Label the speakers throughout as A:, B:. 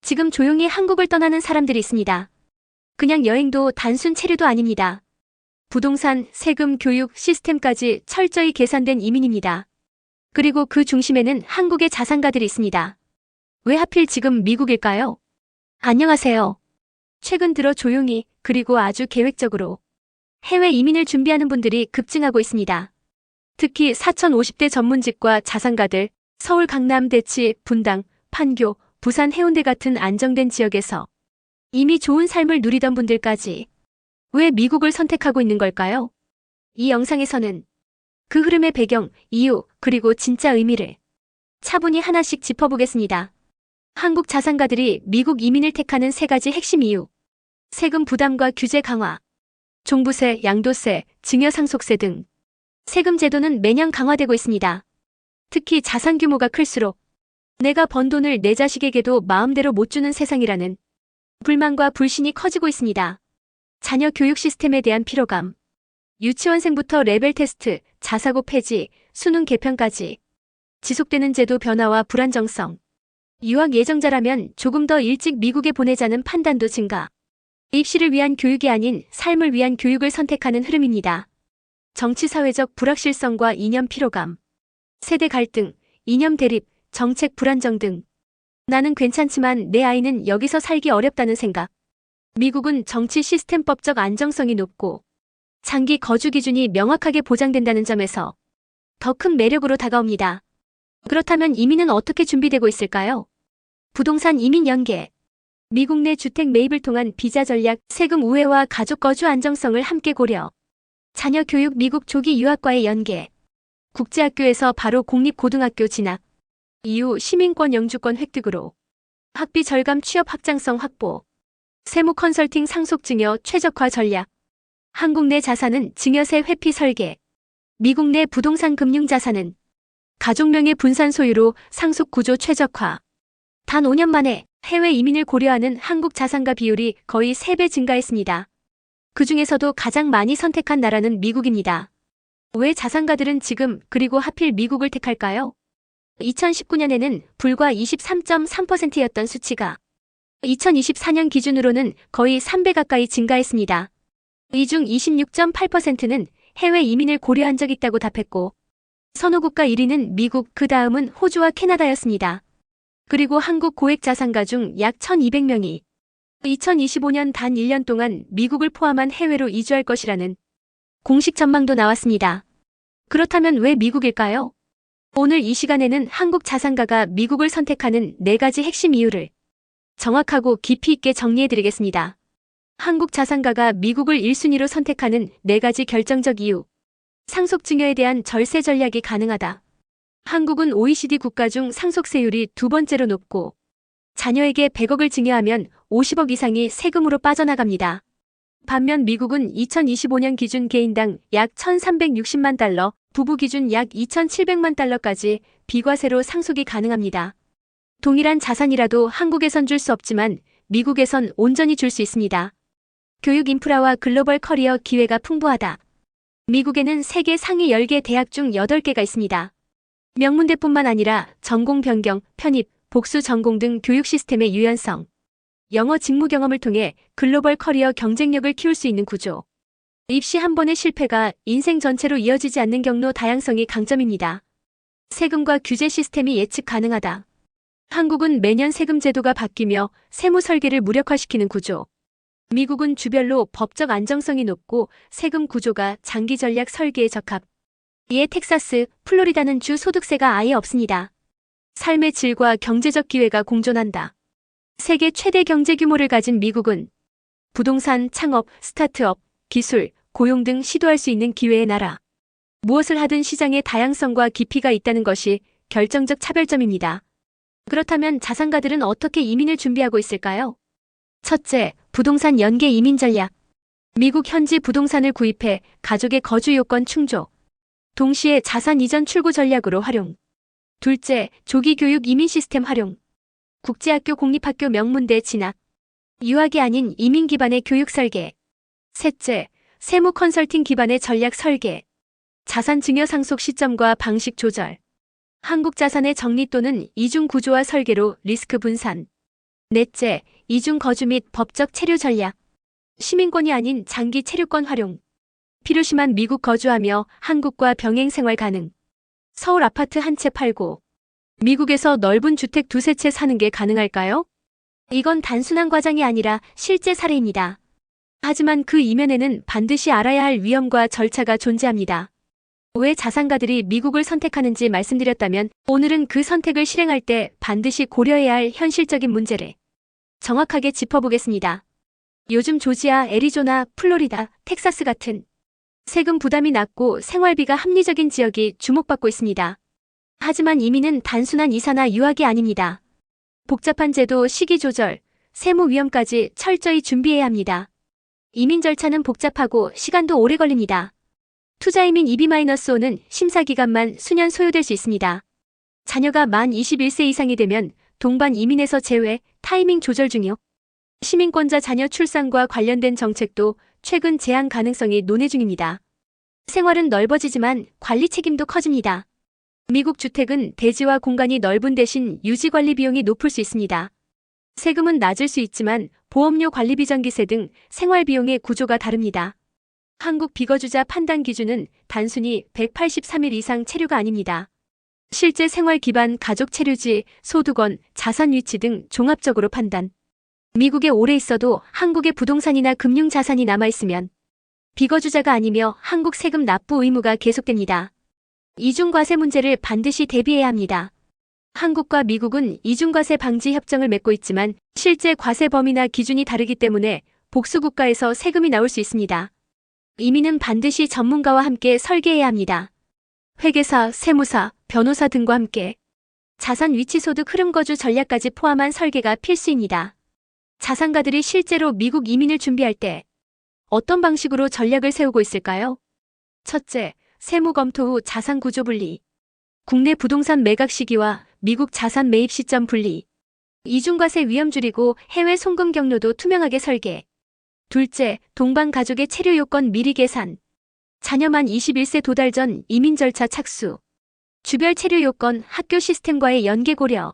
A: 지금 조용히 한국을 떠나는 사람들이 있습니다. 그냥 여행도 단순 체류도 아닙니다. 부동산, 세금, 교육, 시스템까지 철저히 계산된 이민입니다. 그리고 그 중심에는 한국의 자산가들이 있습니다. 왜 하필 지금 미국일까요? 안녕하세요. 최근 들어 조용히, 그리고 아주 계획적으로 해외 이민을 준비하는 분들이 급증하고 있습니다. 특히 4050대 전문직과 자산가들, 서울 강남 대치, 분당, 판교, 부산 해운대 같은 안정된 지역에서 이미 좋은 삶을 누리던 분들까지 왜 미국을 선택하고 있는 걸까요? 이 영상에서는 그 흐름의 배경, 이유, 그리고 진짜 의미를 차분히 하나씩 짚어보겠습니다. 한국 자산가들이 미국 이민을 택하는 3가지 핵심 이유. 세금 부담과 규제 강화, 종부세, 양도세, 증여상속세 등 세금 제도는 매년 강화되고 있습니다. 특히 자산 규모가 클수록 내가 번 돈을 내 자식에게도 마음대로 못 주는 세상이라는 불만과 불신이 커지고 있습니다. 자녀 교육 시스템에 대한 피로감, 유치원생부터 레벨 테스트, 자사고 폐지, 수능 개편까지 지속되는 제도 변화와 불안정성, 유학 예정자라면 조금 더 일찍 미국에 보내자는 판단도 증가, 입시를 위한 교육이 아닌 삶을 위한 교육을 선택하는 흐름입니다. 정치사회적 불확실성과 이념 피로감, 세대 갈등, 이념 대립, 정책 불안정 등 나는 괜찮지만 내 아이는 여기서 살기 어렵다는 생각. 미국은 정치 시스템법적 안정성이 높고 장기 거주 기준이 명확하게 보장된다는 점에서 더 큰 매력으로 다가옵니다. 그렇다면 이민은 어떻게 준비되고 있을까요? 부동산 이민 연계, 미국 내 주택 매입을 통한 비자 전략, 세금 우회와 가족 거주 안정성을 함께 고려, 자녀 교육 미국 조기 유학과의 연계, 국제학교에서 바로 공립고등학교 진학, 이후 시민권 영주권 획득으로 학비 절감 취업 확장성 확보, 세무 컨설팅 상속증여 최적화 전략, 한국 내 자산은 증여세 회피 설계, 미국 내 부동산 금융 자산은 가족명의 분산 소유로 상속 구조 최적화. 단 5년 만에 해외 이민을 고려하는 한국 자산가 비율이 거의 3배 증가했습니다. 그 중에서도 가장 많이 선택한 나라는 미국입니다. 왜 자산가들은 지금 그리고 하필 미국을 택할까요? 2019년에는 불과 23.3%였던 수치가 2024년 기준으로는 거의 3배 가까이 증가했습니다. 이 중 26.8%는 해외 이민을 고려한 적 있다고 답했고 선호국가 1위는 미국, 그 다음은 호주와 캐나다였습니다. 그리고 한국 고액 자산가 중 약 1200명이 2025년 단 1년 동안 미국을 포함한 해외로 이주할 것이라는 공식 전망도 나왔습니다. 그렇다면 왜 미국일까요? 오늘 이 시간에는 한국 자산가가 미국을 선택하는 4가지 핵심 이유를 정확하고 깊이 있게 정리해드리겠습니다. 한국 자산가가 미국을 1순위로 선택하는 4가지 결정적 이유. 상속증여에 대한 절세 전략이 가능하다. 한국은 OECD 국가 중 상속세율이 2번째로 높고 자녀에게 100억을 증여하면 50억 이상이 세금으로 빠져나갑니다. 반면 미국은 2025년 기준 개인당 약 1,360만 달러, 부부 기준 약 2,700만 달러까지 비과세로 상속이 가능합니다. 동일한 자산이라도 한국에선 줄 수 없지만 미국에선 온전히 줄 수 있습니다. 교육 인프라와 글로벌 커리어 기회가 풍부하다. 미국에는 세계 상위 10개 대학 중 8개가 있습니다. 명문대뿐만 아니라 전공 변경, 편입, 복수 전공 등 교육 시스템의 유연성, 영어 직무 경험을 통해 글로벌 커리어 경쟁력을 키울 수 있는 구조, 입시 한 번의 실패가 인생 전체로 이어지지 않는 경로 다양성이 강점입니다. 세금과 규제 시스템이 예측 가능하다. 한국은 매년 세금 제도가 바뀌며 세무 설계를 무력화시키는 구조. 미국은 주별로 법적 안정성이 높고 세금 구조가 장기 전략 설계에 적합. 이에 텍사스, 플로리다는 주 소득세가 아예 없습니다. 삶의 질과 경제적 기회가 공존한다. 세계 최대 경제 규모를 가진 미국은 부동산, 창업, 스타트업, 기술, 고용 등 시도할 수 있는 기회의 나라. 무엇을 하든 시장의 다양성과 깊이가 있다는 것이 결정적 차별점입니다. 그렇다면 자산가들은 어떻게 이민을 준비하고 있을까요? 첫째, 부동산 연계 이민 전략. 미국 현지 부동산을 구입해 가족의 거주 요건 충족. 동시에 자산 이전 출구 전략으로 활용. 둘째, 조기 교육 이민 시스템 활용. 국제학교 공립학교 명문대 진학. 유학이 아닌 이민 기반의 교육 설계. 셋째, 세무 컨설팅 기반의 전략 설계. 자산 증여 상속 시점과 방식 조절. 한국 자산의 정리 또는 이중 구조화 설계로 리스크 분산. 넷째, 이중 거주 및 법적 체류 전략. 시민권이 아닌 장기 체류권 활용. 필요시만 미국 거주하며 한국과 병행 생활 가능. 서울 아파트 한 채 팔고 미국에서 넓은 주택 두세 채 사는 게 가능할까요? 이건 단순한 과장이 아니라 실제 사례입니다. 하지만 그 이면에는 반드시 알아야 할 위험과 절차가 존재합니다. 왜 자산가들이 미국을 선택하는지 말씀드렸다면 오늘은 그 선택을 실행할 때 반드시 고려해야 할 현실적인 문제를 정확하게 짚어보겠습니다. 요즘 조지아, 애리조나, 플로리다, 텍사스 같은 세금 부담이 낮고 생활비가 합리적인 지역이 주목받고 있습니다. 하지만 이민은 단순한 이사나 유학이 아닙니다. 복잡한 제도, 시기 조절, 세무 위험까지 철저히 준비해야 합니다. 이민 절차는 복잡하고 시간도 오래 걸립니다. 투자이민 EB-5는 심사 기간만 수년 소요될 수 있습니다. 자녀가 만 21세 이상이 되면 동반 이민에서 제외, 타이밍 조절 중이요. 시민권자 자녀 출산과 관련된 정책도 최근 제한 가능성이 논의 중입니다. 생활은 넓어지지만 관리 책임도 커집니다. 미국 주택은 대지와 공간이 넓은 대신 유지 관리 비용이 높을 수 있습니다. 세금은 낮을 수 있지만 보험료 관리비 전기세 등 생활 비용의 구조가 다릅니다. 한국 비거주자 판단 기준은 단순히 183일 이상 체류가 아닙니다. 실제 생활 기반 가족 체류지, 소득원, 자산 위치 등 종합적으로 판단. 미국에 오래 있어도 한국의 부동산이나 금융 자산이 남아있으면 비거주자가 아니며 한국 세금 납부 의무가 계속됩니다. 이중과세 문제를 반드시 대비해야 합니다. 한국과 미국은 이중과세 방지 협정을 맺고 있지만 실제 과세 범위나 기준이 다르기 때문에 복수국가에서 세금이 나올 수 있습니다. 이민은 반드시 전문가와 함께 설계해야 합니다. 회계사, 세무사, 변호사 등과 함께 자산 위치 소득 흐름 거주 전략까지 포함한 설계가 필수입니다. 자산가들이 실제로 미국 이민을 준비할 때 어떤 방식으로 전략을 세우고 있을까요? 첫째, 세무 검토 후 자산 구조 분리. 국내 부동산 매각 시기와 미국 자산 매입 시점 분리. 이중과세 위험 줄이고 해외 송금 경로도 투명하게 설계. 둘째, 동반 가족의 체류 요건 미리 계산. 자녀 만 21세 도달 전 이민 절차 착수. 주별 체류 요건 학교 시스템과의 연계 고려.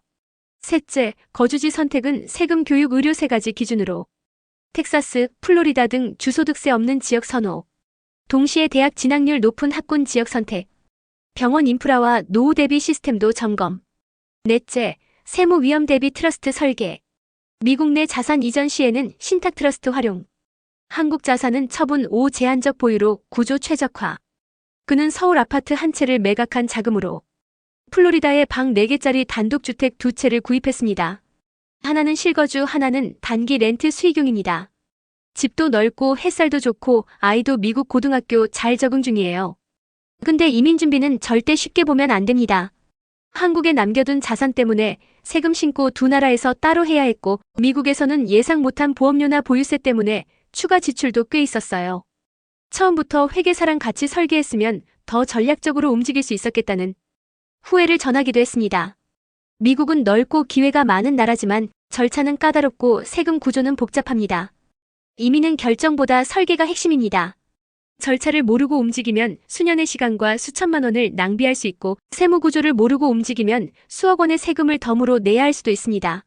A: 셋째, 거주지 선택은 세금, 교육, 의료 세 가지 기준으로. 텍사스, 플로리다 등 주소득세 없는 지역 선호. 동시에 대학 진학률 높은 학군 지역 선택. 병원 인프라와 노후 대비 시스템도 점검. 넷째, 세무 위험 대비 트러스트 설계. 미국 내 자산 이전 시에는 신탁 트러스트 활용. 한국 자산은 처분 5 제한적 보유로 구조 최적화. 그는 서울 아파트 한 채를 매각한 자금으로 플로리다에 방 4개짜리 단독주택 2채를 구입했습니다. 하나는 실거주, 하나는 단기 렌트 수익용입니다. 집도 넓고 햇살도 좋고 아이도 미국 고등학교 잘 적응 중이에요. 근데 이민 준비는 절대 쉽게 보면 안 됩니다. 한국에 남겨둔 자산 때문에 세금 신고 두 나라에서 따로 해야 했고 미국에서는 예상 못한 보험료나 보유세 때문에 추가 지출도 꽤 있었어요. 처음부터 회계사랑 같이 설계했으면 더 전략적으로 움직일 수 있었겠다는 후회를 전하기도 했습니다. 미국은 넓고 기회가 많은 나라지만 절차는 까다롭고 세금 구조는 복잡합니다. 이민은 결정보다 설계가 핵심입니다. 절차를 모르고 움직이면 수년의 시간과 수천만 원을 낭비할 수 있고 세무 구조를 모르고 움직이면 수억 원의 세금을 덤으로 내야 할 수도 있습니다.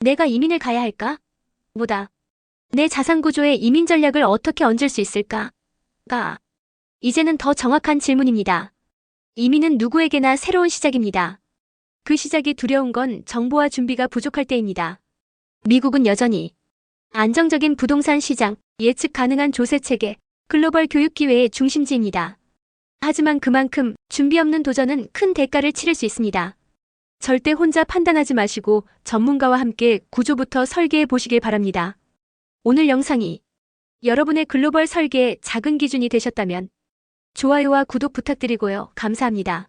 A: 내가 이민을 가야 할까? 보다 내 자산 구조에 이민 전략을 어떻게 얹을 수 있을까? 이제는 더 정확한 질문입니다. 이민은 누구에게나 새로운 시작입니다. 그 시작이 두려운 건 정보와 준비가 부족할 때입니다. 미국은 여전히 안정적인 부동산 시장, 예측 가능한 조세 체계, 글로벌 교육 기회의 중심지입니다. 하지만 그만큼 준비 없는 도전은 큰 대가를 치를 수 있습니다. 절대 혼자 판단하지 마시고 전문가와 함께 구조부터 설계해 보시길 바랍니다. 오늘 영상이 여러분의 글로벌 설계의 작은 기준이 되셨다면 좋아요와 구독 부탁드리고요. 감사합니다.